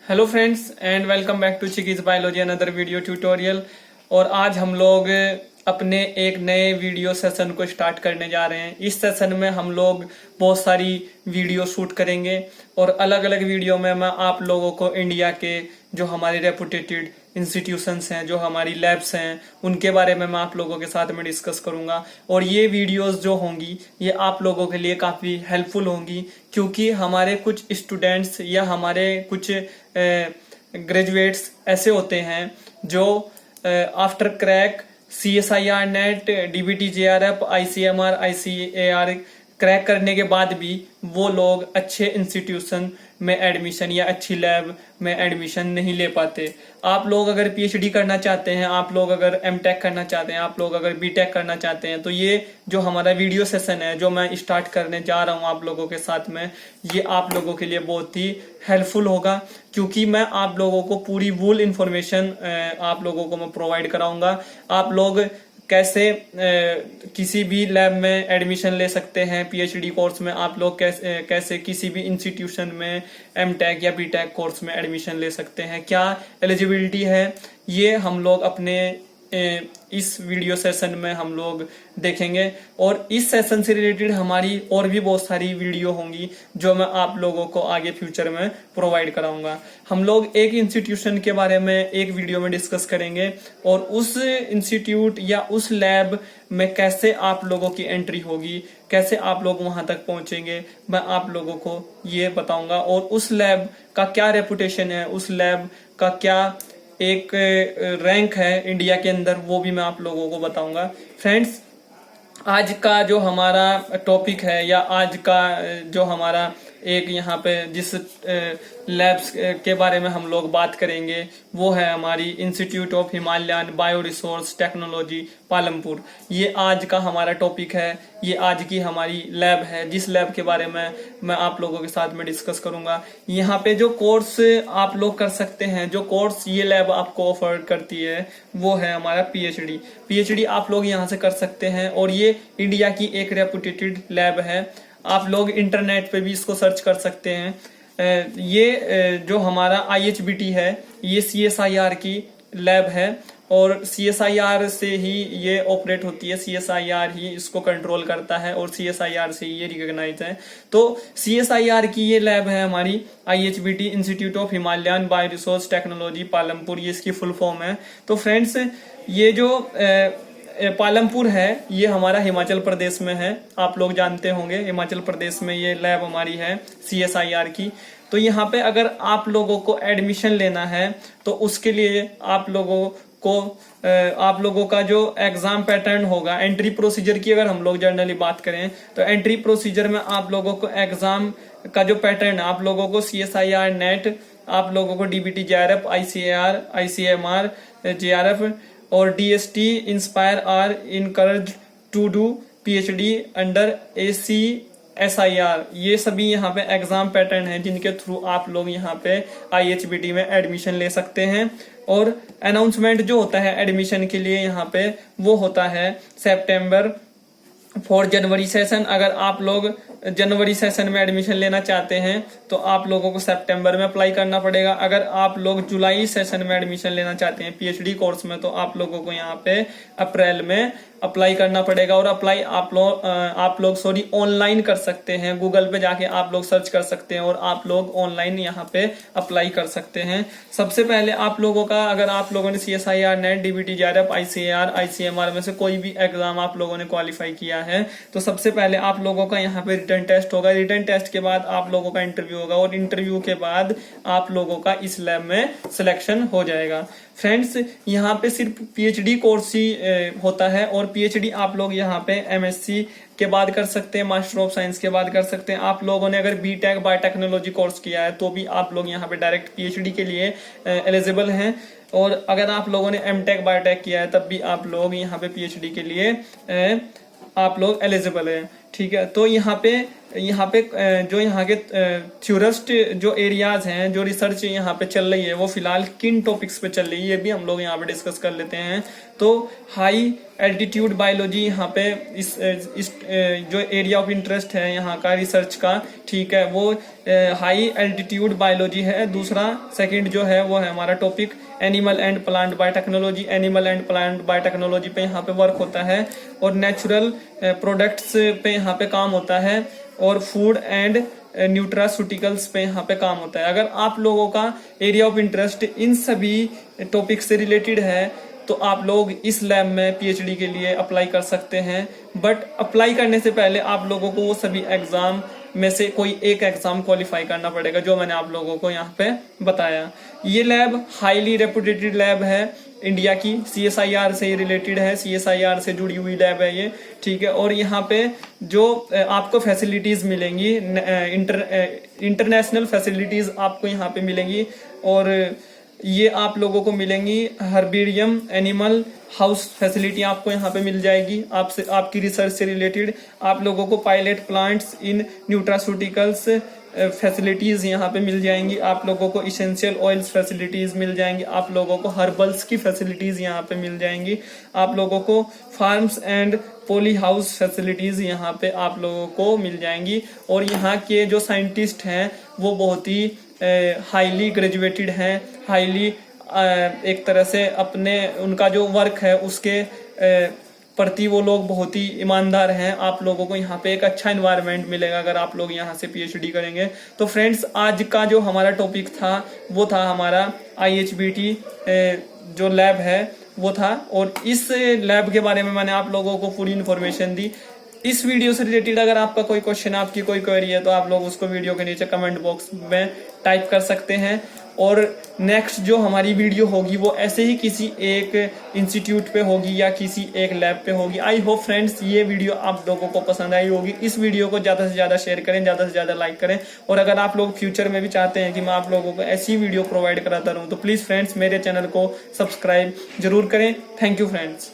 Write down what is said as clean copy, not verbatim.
Hello friends and welcome back to चिकीज biology another video tutorial. और आज हम लोग अपने एक नए वीडियो सेशन को स्टार्ट करने जा रहे हैं। इस सेशन में हम लोग बहुत सारी वीडियो शूट करेंगे और अलग अलग वीडियो में मैं आप लोगों को इंडिया के जो हमारे रेपुटेटेड इंस्टीट्यूशंस हैं, जो हमारी लैब्स हैं, उनके बारे में मैं आप लोगों के साथ में डिस्कस करूंगा। और ये वीडियोस जो होंगी ये आप लोगों के लिए काफ़ी हेल्पफुल होंगी, क्योंकि हमारे कुछ स्टूडेंट्स या हमारे कुछ ग्रेजुएट्स ऐसे होते हैं जो after crack CSIR net, DBT JRF, ICMR ICAR crack करने के बाद भी वो लोग अच्छे इंस्टीट्यूशन में एडमिशन या अच्छी लैब में एडमिशन नहीं ले पाते। आप लोग अगर PhD करना चाहते हैं, आप लोग अगर MTech करना चाहते हैं, आप लोग अगर BTech करना चाहते हैं, तो ये जो हमारा वीडियो सेशन है जो मैं स्टार्ट करने जा रहा हूँ आप लोगों के साथ में, ये आप लोगों के लिए बहुत ही हेल्पफुल होगा, क्योंकि मैं आप लोगों को पूरी वूल इंफॉर्मेशन आप लोगों को मैं प्रोवाइड कराऊंगा। आप लोग कैसे किसी भी लैब में एडमिशन ले सकते हैं, PhD कोर्स में आप लोग कैसे किसी भी इंस्टीट्यूशन में MTech या BTech कोर्स में एडमिशन ले सकते हैं, क्या एलिजिबिलिटी है, ये हम लोग अपने इस वीडियो सेशन में हम लोग देखेंगे। और इस सेशन से रिलेटेड हमारी और भी बहुत सारी वीडियो होंगी जो मैं आप लोगों को आगे फ्यूचर में प्रोवाइड कराऊंगा। हम लोग एक इंस्टीट्यूशन के बारे में एक वीडियो में डिस्कस करेंगे और उस इंस्टीट्यूट या उस लैब में कैसे आप लोगों की एंट्री होगी, कैसे आप लोग वहां तक पहुंचेंगे, मैं आप लोगों को ये बताऊंगा। और उस लैब का क्या रेपुटेशन है, उस लैब का क्या एक रैंक है इंडिया के अंदर, वो भी मैं आप लोगों को बताऊंगा। फ्रेंड्स, आज का जो हमारा टॉपिक है या आज का जो हमारा एक यहाँ पे जिस लैब्स के बारे में हम लोग बात करेंगे वो है हमारी institute of Himalayan bio resource technology Palampur. ये आज का हमारा टॉपिक है, ये आज की हमारी लैब है, जिस लैब के बारे में मैं आप लोगों के साथ में डिस्कस करूंगा। यहाँ पे जो कोर्स आप लोग कर सकते हैं, जो कोर्स ये लैब आपको ऑफर करती है, वो है हमारा PhD आप लोग यहाँ से कर सकते हैं। और ये इंडिया की एक रेपुटेटेड लैब है, आप लोग इंटरनेट पे भी इसको सर्च कर सकते हैं। ये जो हमारा IHBT है ये CSIR की लैब है और CSIR से ही ये ऑपरेट होती है, CSIR ही इसको कंट्रोल करता है और CSIR से ही ये रिकॉग्नाइज है। तो CSIR की ये लैब है हमारी IHBT, institute of Himalayan bio resource technology Palampur, ये इसकी फुल फॉर्म है। तो फ्रेंड्स, ये जो पालमपुर है ये हमारा हिमाचल प्रदेश में है, आप लोग जानते होंगे हिमाचल प्रदेश में ये लैब हमारी है CSIR की। तो यहाँ पे अगर आप लोगों को एडमिशन लेना है तो उसके लिए आप लोगों का जो एग्जाम पैटर्न होगा, एंट्री प्रोसीजर की अगर हम लोग जनरली बात करें तो एंट्री प्रोसीजर में आप लोगों को एग्जाम का जो पैटर्न है, आप लोगों को CSIR नेट, आप लोगों को DBT JRF, ICAR ICMR JRF और DST INSPIRE are encourage to do PhD under ACSIR। ये सभी यहाँ पे एग्जाम पैटर्न है जिनके थ्रू आप लोग यहाँ पे IHBT में एडमिशन ले सकते हैं। और अनाउंसमेंट जो होता है एडमिशन के लिए यहाँ पे वो होता है सितंबर फॉर जनवरी सेशन। अगर आप लोग जनवरी सेशन में एडमिशन लेना चाहते हैं तो आप लोगों को सितंबर में अप्लाई करना पड़ेगा। अगर आप लोग जुलाई सेशन में एडमिशन लेना चाहते हैं PhD कोर्स में तो आप लोगों को यहाँ पे अप्रैल में अप्लाई करना पड़ेगा। और अप्लाई आप लोग ऑनलाइन कर सकते हैं, गूगल पे जाके आप लोग सर्च कर सकते हैं और आप लोग ऑनलाइन यहाँ पे अप्लाई कर सकते हैं। सबसे पहले आप लोगों का, अगर आप लोगों ने CSIR net, DBT JRF, ICAR ICMR में से कोई भी एग्जाम आप लोगों ने क्वालिफाई किया है तो सबसे पहले आप लोगों का यहाँ पे रिटन टेस्ट होगा। रिटन टेस्ट के बाद आप लोगों का इंटरव्यू होगा और इंटरव्यू के बाद आप लोगों का इस लैब में सिलेक्शन हो जाएगा। फ्रेंड्स, यहाँ पे सिर्फ PhD कोर्स ही होता है और PhD आप लोग यहाँ पे MSc के बाद कर सकते हैं, मास्टर ऑफ साइंस के बाद कर सकते हैं। आप लोगों ने अगर BTech बायोटेक्नोलॉजी कोर्स किया है तो भी आप लोग यहाँ पे डायरेक्ट PhD के लिए एलिजिबल हैं। और अगर आप लोगों ने MTech बायोटेक किया है तब भी आप लोग यहाँ पे PhD के लिए आप लोग एलिजिबल है। ठीक है। तो यहाँ पे जो यहाँ के थ्योरिस्ट जो एरियाज हैं, जो रिसर्च यहाँ पे चल रही है, वो फिलहाल किन टॉपिक्स पे चल रही है, ये भी हम लोग यहाँ पे डिस्कस कर लेते हैं। तो हाई एल्टीट्यूड बायोलॉजी यहाँ पे इस जो एरिया ऑफ इंटरेस्ट है यहाँ का रिसर्च का, ठीक है, वो हाई एल्टीट्यूड बायोलॉजी है। दूसरा सेकंड जो है वो है हमारा topic animal and plant biotechnology. Animal and plant biotechnology पे यहाँ पे वर्क होता है, और नेचुरल प्रोडक्ट्स पे यहाँ पे काम होता है, और फूड एंड न्यूट्रास्यूटिकल्स पे यहाँ पे काम होता है। अगर आप लोगों का एरिया ऑफ इंटरेस्ट इन सभी टॉपिक से रिलेटेड है तो आप लोग इस लैब में पीएचडी के लिए अप्लाई कर सकते हैं। बट अप्लाई करने से पहले आप लोगों को वो सभी एग्जाम में से कोई एक एग्जाम क्वालिफाई करना पड़ेगा, जो मैंने आप लोगों को यहाँ पे बताया। ये लैब हाईली रेपुटेटेड लैब है इंडिया की, CSIR से रिलेटेड है, CSIR से जुड़ी हुई लैब है ये, ठीक है। और यहाँ पे जो आपको फैसिलिटीज मिलेंगी, इंटरनेशनल फैसिलिटीज आपको यहाँ पे मिलेंगी, और ये आप लोगों को मिलेंगी हर्बेरियम एनिमल हाउस फैसिलिटी आपको यहाँ पे मिल जाएगी, आपसे आपकी रिसर्च से रिलेटेड। आप लोगों को pilot plants in nutraceuticals facilities यहाँ पे मिल जाएंगी, आप लोगों को इसेंशियल ऑयल्स फैसिलिटीज मिल जाएंगी, आप लोगों को हर्बल्स की फैसिलिटीज यहाँ पे मिल जाएंगी, आप लोगों को farms and poly house facilities यहाँ पे आप लोगों को मिल जाएंगी। और यहाँ के जो साइंटिस्ट हैं वो बहुत ही हाईली ग्रेजुएटेड हैं, हाईली एक तरह से अपने उनका जो वर्क है उसके प्रति वो लोग बहुत ही ईमानदार हैं। आप लोगों को यहाँ पे एक अच्छा एनवायरनमेंट मिलेगा अगर आप लोग यहाँ से पीएचडी करेंगे। तो फ्रेंड्स, आज का जो हमारा टॉपिक था वो था हमारा IHBT जो लैब है वो था, और इस लैब के बारे में मैंने आप लोगों को पूरी इन्फॉर्मेशन दी। इस वीडियो से रिलेटेड अगर आपका कोई क्वेश्चन, आपकी कोई क्वेरी है तो आप लोग उसको वीडियो के नीचे कमेंट बॉक्स में टाइप कर सकते हैं। और नेक्स्ट जो हमारी वीडियो होगी वो ऐसे ही किसी एक इंस्टीट्यूट पे होगी या किसी एक लैब पे होगी। आई होप फ्रेंड्स ये वीडियो आप लोगों को पसंद आई होगी। इस वीडियो को ज़्यादा से ज़्यादा शेयर करें, ज़्यादा से ज़्यादा लाइक करें, और अगर आप लोग फ्यूचर में भी चाहते हैं कि मैं आप लोगों को ऐसी वीडियो प्रोवाइड कराता रहूँ तो प्लीज़ फ्रेंड्स मेरे चैनल को सब्सक्राइब जरूर करें। Thank you friends.